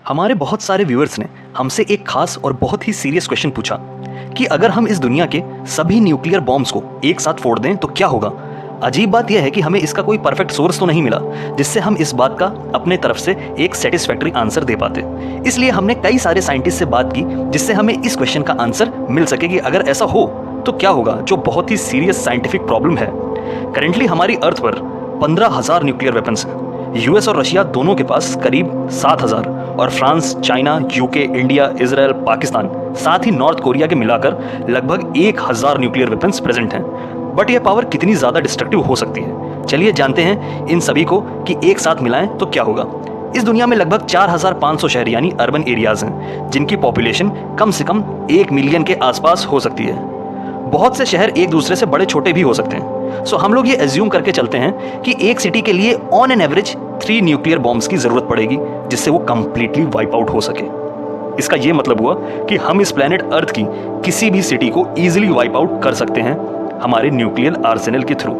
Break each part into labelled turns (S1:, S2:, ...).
S1: हमारे बहुत सारे व्यूअर्स ने हमसे एक खास और बहुत ही सीरियस क्वेश्चन पूछा कि अगर हम इस दुनिया के सभी न्यूक्लियर बॉम्ब्स को एक साथ फोड़ दें तो क्या होगा। अजीब बात यह है कि हमें इसका कोई परफेक्ट सोर्स तो नहीं मिला जिससे हम इस बात का अपने तरफ से एक सेटिस्फैक्टरी आंसर दे पाते। इसलिए हमने कई सारे साइंटिस्ट से बात की जिससे हमें इस क्वेश्चन का आंसर मिल सके कि अगर ऐसा हो तो क्या होगा, जो बहुत ही सीरियस साइंटिफिक प्रॉब्लम है। करेंटली हमारी अर्थ पर 15,000 न्यूक्लियर वेपन्स हैं। यूएस और रशिया दोनों के पास करीब 7,000 और France, China, UK, India, Israel, Pakistan, साथ ही नॉर्थ कोरिया के मिलाकर लगभग 1,000 न्यूक्लियर वेपन्स प्रेजेंट हैं। बट यह पावर कितनी ज़्यादा डिस्ट्रक्टिव हो सकती है, चलिए जानते हैं इन सभी को कि एक साथ मिलाएं तो क्या होगा। इस दुनिया में लगभग 4,500 शहर यानी अर्बन एरियाज हैं जिनकी पॉपुलेशन कम से कम 1 मिलियन के आसपास हो सकती है। बहुत से शहर एक दूसरे से बड़े छोटे भी हो सकते हैं। सो हम लोग ये एज्यूम करके चलते हैं कि एक सिटी के लिए on an average 3 nuclear bombs की जरूरत पड़ेगी जिससे वो कंप्लीटली वाइप आउट हो सके। इसका ये मतलब हुआ कि हम इस प्लेनेट अर्थ की किसी भी सिटी को इजीली वाइप आउट कर सकते हैं हमारे न्यूक्लियर आर्सेनल के थ्रू,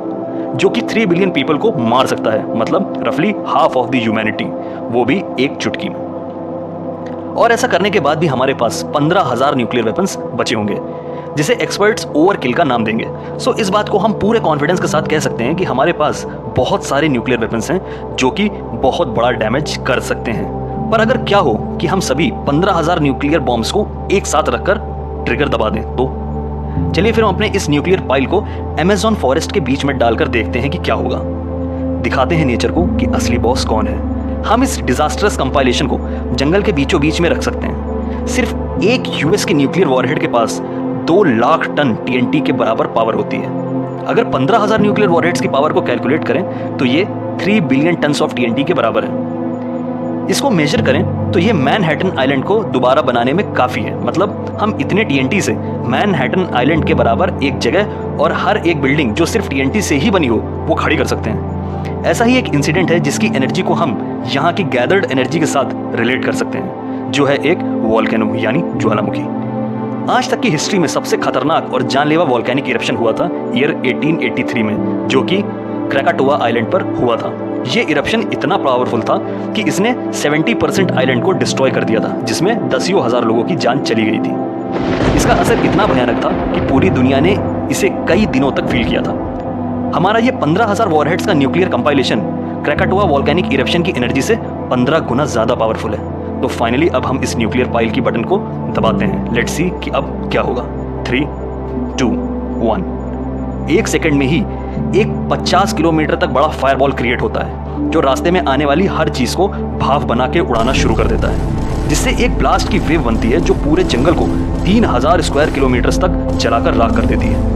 S1: जो कि 3 बिलियन पीपल को मार सकता है, मतलब रफली हाफ ऑफ द ह्यूमैनिटी, वो भी एक चुटकी में। और ऐसा करने के बाद भी हमारे पास 15,000 न्यूक्लियर वेपन्स बचे होंगे जिसे एक्सपर्ट्स ओवरकिल का नाम देंगे। सो इस बात को हम पूरे कॉन्फिडेंस के साथ कह सकते हैं कि हमारे पास बहुत सारे न्यूक्लियर वेपन्स हैं जो कि बहुत बड़ा डैमेज कर सकते हैं। पर अगर क्या हो कि हम सभी 15,000 न्यूक्लियर बॉम्ब्स को एक साथ रखकर ट्रिगर दबा दें तो चलिए फिर हम अपने इस न्यूक्लियर पाइल को अमेज़न फॉरेस्ट के बीच में डालकर देखते हैं कि क्या होगा। दिखाते हैं नेचर को कि असली बॉस कौन है। हम इस डिजास्टरस कंपाइलेशन को जंगल के बीचों बीच में रख सकते हैं। सिर्फ एक यूएस के न्यूक्लियर वॉरहेड के पास 2 लाख टन टीएनटी के बराबर पावर होती है। अगर 15,000 न्यूक्लियर वॉरहेड्स की पावर को कैलकुलेट करें तो ये 3 बिलियन टन्स ऑफ टीएनटी के बराबर है। इसको मेजर करें तो ये मैनहट्टन आइलैंड को दोबारा बनाने में काफ़ी है। मतलब हम इतने टीएनटी से मैनहट्टन आइलैंड के बराबर एक जगह और हर एक बिल्डिंग जो सिर्फ टीएनटी से ही बनी हो वो खड़ी कर सकते हैं। ऐसा ही एक इंसिडेंट है जिसकी एनर्जी को हम यहाँ की गैदर्ड एनर्जी के साथ रिलेट कर सकते हैं, जो है एक वॉल्केनो यानी ज्वालामुखी। आज तक की हिस्ट्री में सबसे खतरनाक और जानलेवा वॉल्केनिक इरप्शन हुआ था ईयर 1883 में, जो कि क्रैकाटोआ आइलैंड पर हुआ था। ये इरप्शन इतना पावरफुल था कि इसने 70% आइलैंड को डिस्ट्रॉय कर दिया था, जिसमें दसियों हजार लोगों की जान चली गई थी। इसका असर इतना भयानक था कि पूरी दुनिया ने इसे कई दिनों तक फील किया था। हमारा ये 15,000 वॉरहेड्स का न्यूक्लियर कंपाइलेशन क्रैकाटोआ वॉल्केनिक इरप्शन की एनर्जी से 15 गुना ज्यादा पावरफुल है। तो फाइनली अब हम इस न्यूक्लियर पाइल की बटन को दबाते हैं। लेट्स सी कि अब क्या होगा। 3, 2, 1। एक सेकंड में ही एक 50 किलोमीटर तक बड़ा फायरबॉल क्रिएट होता है जो रास्ते में आने वाली हर चीज को भाप बना के उड़ाना शुरू कर देता है, जिससे एक ब्लास्ट की वेव बनती है जो पूरे जंगल को 3,000 स्क्वायर किलोमीटर तक जलाकर राख कर देती है।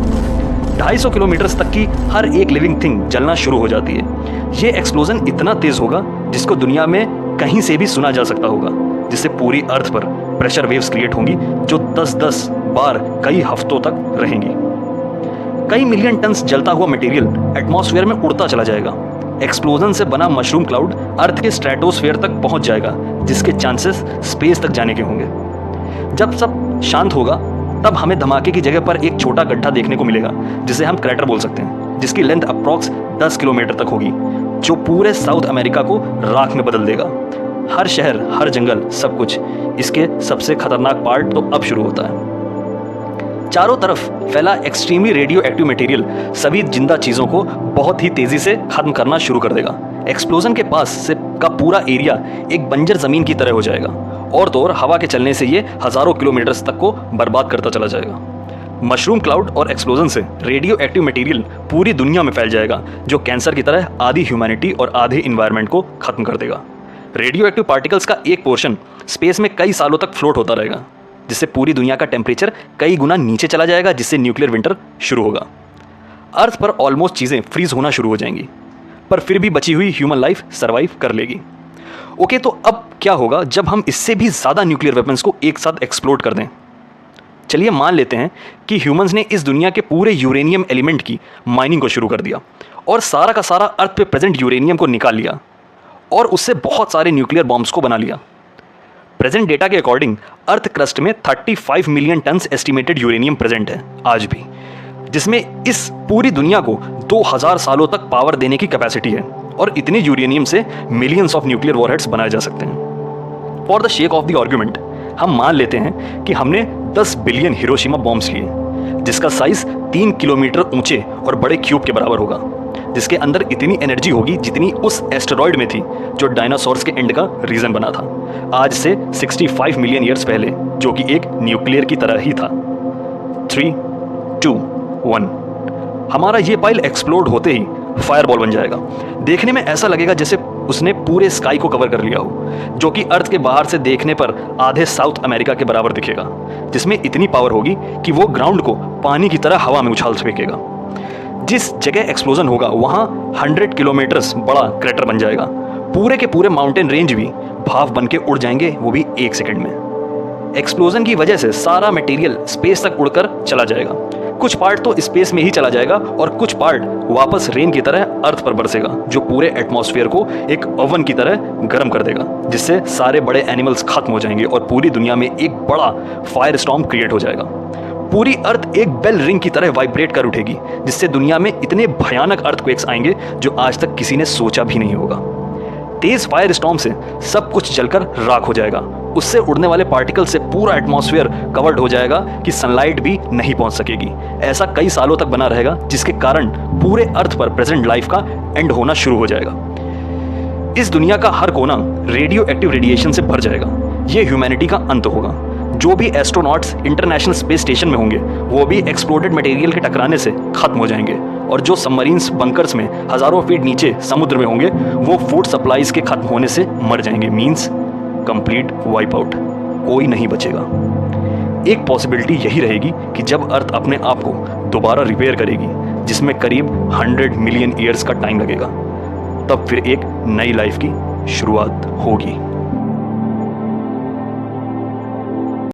S1: 250 किलोमीटर तक की हर एक लिविंग थिंग जलना शुरू हो जाती है। ये एक्सप्लोजन इतना तेज होगा जिसको दुनिया में कहीं से भी सुना जा सकता होगा, जिससे पूरी अर्थ पर प्रेशर वेव्स क्रिएट होंगी जो 10-10 बार कई हफ्तों तक रहेंगी। कई मिलियन टन्स जलता हुआ मटेरियल एटमॉस्फेयर में उड़ता चला जाएगा। एक्सप्लोजन से बना मशरूम क्लाउड अर्थ के स्ट्रेटोस्फेयर तक पहुंच जाएगा, जिसके चांसेस स्पेस तक जाने के होंगे। जब सब शांत होगा तब हमें धमाके की जगह पर एक छोटा गड्ढा देखने को मिलेगा जिसे हम क्रैटर बोल सकते हैं, जिसकी लेंथ अप्रॉक्स 10 किलोमीटर तक होगी, जो पूरे साउथ अमेरिका को राख में बदल देगा। हर शहर, हर जंगल, सब कुछ। इसके सबसे खतरनाक पार्ट तो अब शुरू होता है। चारों तरफ फैला एक्सट्रीमली रेडियो एक्टिव मटेरियल सभी जिंदा चीजों को बहुत ही तेजी से खत्म करना शुरू कर देगा। एक्सप्लोजन के पास से का पूरा एरिया एक बंजर जमीन की तरह हो जाएगा, और तो और हवा के चलने से ये हजारों किलोमीटर्स तक को बर्बाद करता चला जाएगा। मशरूम क्लाउड और एक्सप्लोजन से रेडियो एक्टिव मटेरियल पूरी दुनिया में फैल जाएगा, जो कैंसर की तरह आधी ह्यूमैनिटी और आधे इन्वायरमेंट को खत्म कर देगा। रेडियो एक्टिव पार्टिकल्स का एक पोर्शन स्पेस में कई सालों तक फ्लोट होता रहेगा, जिससे पूरी दुनिया का टेम्परेचर कई गुना नीचे चला जाएगा, जिससे न्यूक्लियर विंटर शुरू होगा। अर्थ पर ऑलमोस्ट चीज़ें फ्रीज होना शुरू हो जाएंगी, पर फिर भी बची हुई ह्यूमन लाइफ सर्वाइव कर लेगी। ओके, तो अब क्या होगा जब हम इससे भी ज़्यादा न्यूक्लियर वेपन्स को एक साथ एक्सप्लोड कर दें। चलिए मान लेते हैं कि ह्यूमंस ने इस दुनिया के पूरे यूरेनियम एलिमेंट की माइनिंग को शुरू कर दिया और सारा का सारा अर्थ पे प्रेजेंट यूरेनियम को निकाल लिया और उससे बहुत सारे न्यूक्लियर बॉम्ब्स को बना लिया। प्रेजेंट डेटा के अकॉर्डिंग अर्थ क्रस्ट में 35 million turns estimated uranium present है आज भी, जिसमें इस पूरी दुनिया को 2000 सालों तक पावर देने की कैपेसिटी है और इतने यूरेनियम से मिलियंस ऑफ न्यूक्लियर वॉरहेड्स बनाए जा सकते हैं। For the shake of the argument हम मान लेते हैं कि हमने 10 बिलियन हिरोशिमा बॉम्ब्स लिए, जिसका साइज 3 किलोमीटर ऊंचे और बड़े क्यूब के बराबर होगा, जिसके अंदर इतनी एनर्जी होगी जितनी उस एस्टेरॉयड में थी जो डायनासोर्स के एंड का रीजन बना था, आज से 65 मिलियन ईयर्स पहले, जो कि एक न्यूक्लियर की तरह ही था। 3, 2, 1। हमारा ये पाइल एक्सप्लोड होते ही फायरबॉल बन जाएगा। देखने में ऐसा लगेगा जैसे उसने पूरे स्काई को कवर कर लिया हो, जो कि अर्थ के बाहर से देखने पर आधे साउथ अमेरिका के बराबर दिखेगा, जिसमें इतनी पावर होगी कि वो ग्राउंड को पानी की तरह हवा में उछाल फेंकेगा। जिस जगह एक्सप्लोजन होगा वहाँ 100 किलोमीटर्स बड़ा क्रेटर बन जाएगा। पूरे के पूरे माउंटेन रेंज भी भाप बन के उड़ जाएंगे, वो भी 1 सेकंड में। एक्सप्लोजन की वजह से सारा मटेरियल स्पेस तक उड़कर चला जाएगा। कुछ पार्ट तो स्पेस में ही चला जाएगा और कुछ पार्ट वापस रेन की तरह अर्थ पर बरसेगा, जो पूरे एटमॉस्फेयर को एक ओवन की तरह गर्म कर देगा, जिससे सारे बड़े एनिमल्स खत्म हो जाएंगे और पूरी दुनिया में एक बड़ा फायर स्टॉर्म क्रिएट हो जाएगा। पूरी अर्थ एक बेल रिंग की तरह वाइब्रेट कर उठेगी, जिससे दुनिया में इतने भयानक अर्थक्वेक्स आएंगे जो आज तक किसी ने सोचा भी नहीं होगा। तेज फायर स्टॉर्म से सब कुछ जलकर राख हो जाएगा। उससे उड़ने वाले पार्टिकल से पूरा एटमॉस्फेयर कवर्ड हो जाएगा कि सनलाइट भी नहीं पहुंच सकेगी। ऐसा कई सालों तक बना रहेगा, जिसके कारण पूरे अर्थ पर प्रेजेंट लाइफ का एंड होना शुरू हो जाएगा। इस दुनिया का हर कोना रेडियो एक्टिव रेडिएशन से भर जाएगा। ये ह्यूमैनिटी का अंत होगा। जो भी एस्ट्रोनॉट्स इंटरनेशनल स्पेस स्टेशन में होंगे वो भी एक्सप्लोडेड मटेरियल के टकराने से खत्म हो जाएंगे, और जो सबमरीन्स बंकर्स में हजारों फीट नीचे समुद्र में होंगे वो फूड सप्लाईज के खत्म होने से मर जाएंगे। मींस कंप्लीट वाइप आउट, कोई नहीं बचेगा। एक पॉसिबिलिटी यही रहेगी कि जब अर्थ अपने आप को दोबारा रिपेयर करेगी, जिसमें करीब 100 मिलियन ईयर्स का टाइम लगेगा, तब फिर एक नई लाइफ की शुरुआत होगी।